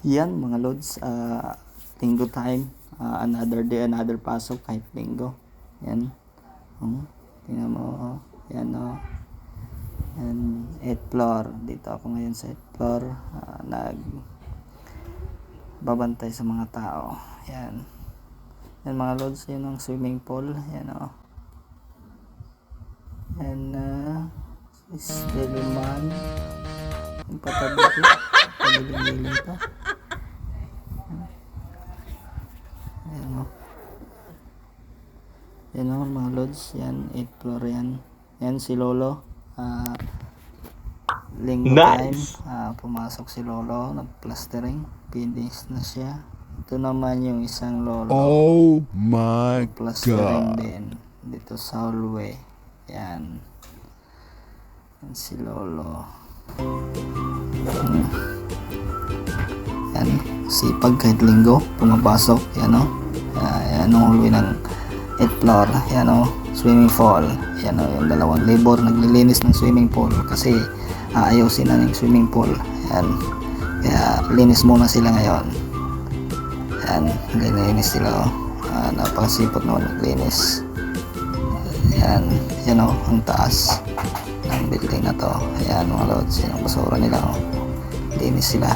Yan mga lods, linggo time, another day, another pasok kahit linggo. Yan. Tingnan mo, yan o. Yan, 8th floor. Dito ako ngayon sa 8th floor. Nagbabantay sa mga tao. Yan. Yan mga lods, yun ang swimming pool. Yan o. Yan is Deliman. Yung patabi ko. Pabiling-biling pa. Yan o. Yan o mga lods. Yan, 8th floor yan. Yan si Lolo. Linggo Nice. time. Pumasok si Lolo. Nag-plastering. Finish na siya. Ito naman yung isang Lolo. Oh my Plastering God. din. Dito sa hallway. Yan. Yan si Lolo. Yan. Sipag kahit linggo. Pumapasok. Yan o. Yan ang hallway ng 8th floor. Yan o. Swimming pool. Yan o. Yung dalawang labor naglilinis ng swimming pool. Kasi ayusin na yung swimming pool. Yan. Kaya linis muna sila ngayon. Yan. Linis sila o. Napakasipag naman maglinis. Yan. Yan o. Ang taas ng building na to. Ayan mga lods. Yan ang basura nila o. Linis sila.